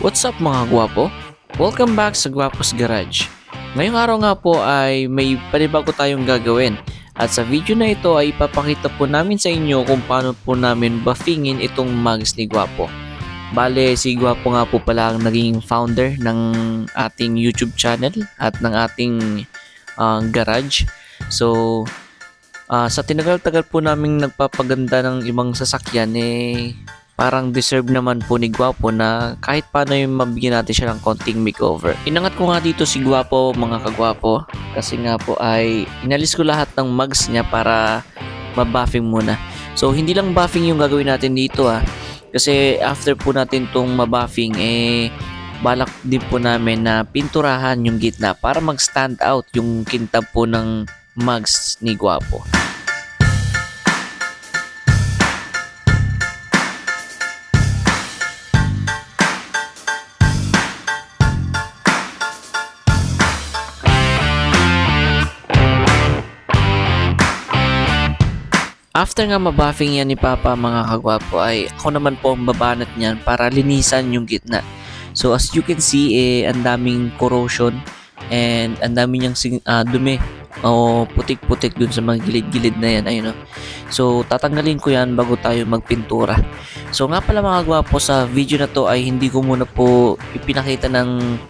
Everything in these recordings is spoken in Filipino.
What's up mga gwapo? Welcome back sa Gwapos Garage. Ngayong araw nga po ay may panibago tayong gagawin. At sa video na ito ay ipapakita po namin sa inyo kung paano po namin buffingin itong mugs ni Gwapo. Bale, si Gwapo nga po pala ang naging founder ng ating YouTube channel at ng ating garage. So, sa tinagal-tagal po namin nagpapaganda ng ibang sasakyan parang deserve naman po ni Gwapo na kahit paano yung mabigyan natin siya ng konting makeover. Inangat ko nga dito si Gwapo mga kagwapo kasi nga po ay inalis ko lahat ng mugs niya para mabuffing muna. So hindi lang buffing yung gagawin natin dito kasi after po natin tong mabuffing balak din po namin na pinturahan yung gitna para mag-stand out yung kintab po ng mugs ni Gwapo. After nga mabuffing yan ni Papa mga kagwapo ay ako naman po ang babanat niyan para linisan yung gitna. So as you can see ang daming corrosion and ang dami niyang dumi o putik-putik dun sa mga gilid-gilid na yan. Ayun, so tatanggalin ko yan bago tayo magpintura. So nga pala mga kagwapo, sa video na to ay hindi ko muna po ipinakita ng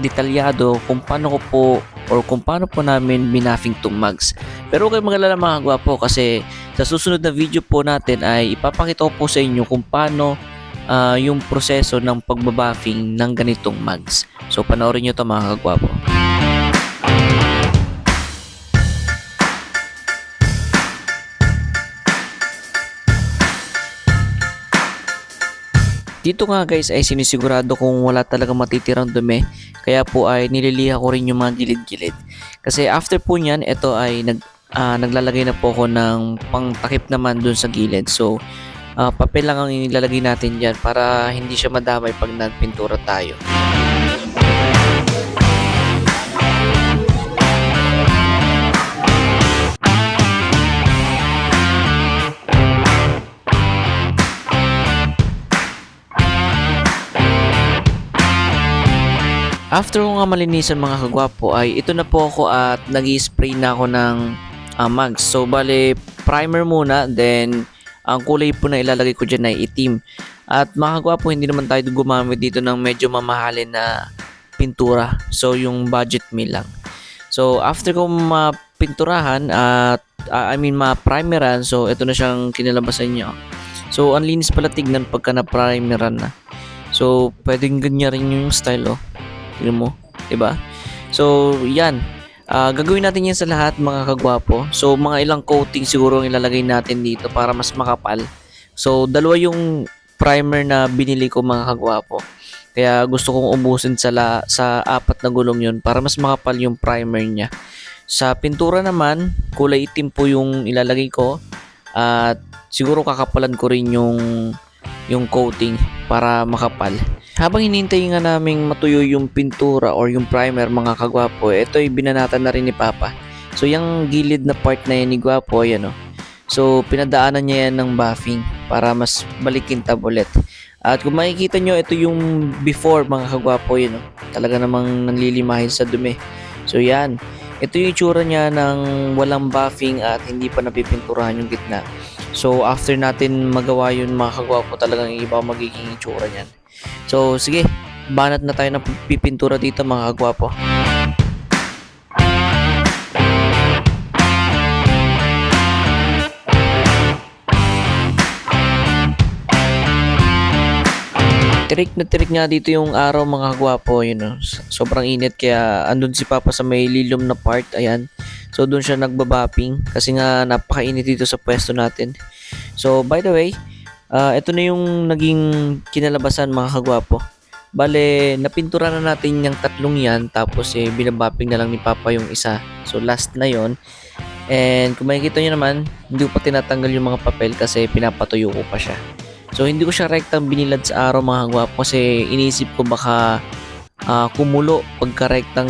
detalyado kung paano ko po or kung paano po namin binafing tong mugs. Pero huwag kayong mag-alala mga gwapo kasi sa susunod na video po natin ay ipapakita ko po sa inyo kung paano yung proseso ng pagbabuffing ng ganitong mugs. So panoorin nyo to mga kagwapo. Dito nga guys ay sinisigurado kung wala talaga matitirang dumi, kaya po ay nililiha ko rin yung mga gilid-gilid. Kasi after po nyan, ito ay naglalagay na po ako ng pangtakip naman dun sa gilid. So papel lang ang ilalagay natin dyan para hindi siya madamay pag nagpintura tayo. After ko nga malinisan mga kagwapo ay ito na po ako at nag-spray na ako ng mugs. So bale primer muna, then ang kulay po na ilalagay ko dyan ay itim. At mga kagwapo, hindi naman tayo gumamit dito ng medyo mamahalin na pintura. So yung budget meal lang. So after ko mapinturahan at ma-primeran, so ito na siyang kinalabasan niya. So ang linis pala tignan pagka na-primeran na. So pwedeng ganyan rin yung style Tignan mo, 'di ba? So, yan. Gagawin natin 'yan sa lahat mga kagwapo. So, mga ilang coating siguro ang ilalagay natin dito para mas makapal. So, dalawa yung primer na binili ko mga kagwapo. Kaya gusto kong ubusin sa apat na gulong 'yon para mas makapal yung primer niya. Sa pintura naman, kulay itim po yung ilalagay ko at siguro kakapalan ko rin yung coating para makapal. Habang hinintay nga naming matuyo yung pintura or yung primer mga kagwapo, ito ay binanatan na rin ni Papa. So yung gilid na part na yan ni Gwapo, yan So pinadaanan niya yan ng buffing para mas balikin tab ulit. At kung makikita nyo, ito yung before mga kagwapo, yun Talaga namang nanlilimahin sa dumi. So yan, ito yung itsura niya ng walang buffing at hindi pa napipinturahan yung gitna. So after natin magawa yun mga kagwapo, talagang iba magiging itsura niyan. So sige, banat na tayo ng pipintura dito mga kagwapo. Tirik nga dito yung araw mga kagwapo, sobrang init kaya andun si Papa sa may lilom na part, ayan. So doon siya nagbabapping kasi nga napakainit dito sa pwesto natin. So by the way, ito na yung naging kinalabasan mga kagwapo. Bale, napintura na natin yung tatlong yan tapos binabapping na lang ni Papa yung isa. So last na yon. And kung makikita nyo naman, hindi ko pa tinatanggal yung mga papel kasi pinapatuyo ko pa siya. So hindi ko siya rektang binilad sa araw mga kagwapo kasi iniisip ko baka kumulo pagka rektang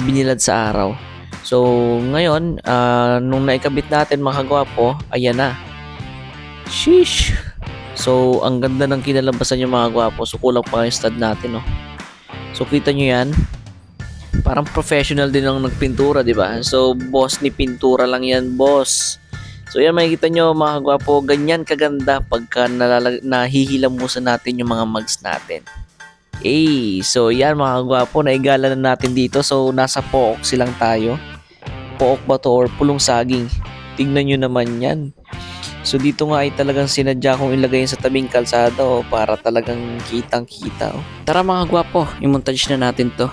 binilad sa araw. So ngayon, nung naikabit natin mga kagwapo, ayan na. Sheesh! So, ang ganda ng kinalabasan yung mga gwapo. So, kulang pa yung stud natin, no? So, kita nyo yan. Parang professional din ang nagpintura, di ba? So, boss ni pintura lang yan, boss. So, yan makikita nyo mga gwapo. Ganyan kaganda pagka nahihilamusan natin yung mga mugs natin. So yan mga gwapo, naigala na natin dito. So, nasa pook silang tayo. Pook ba to or pulong saging? Tignan nyo naman yan. So dito nga ay talagang sinadya kong ilagay sa tabing kalsada para talagang kitang kita. Tara mga gwapo, i-montage na natin to.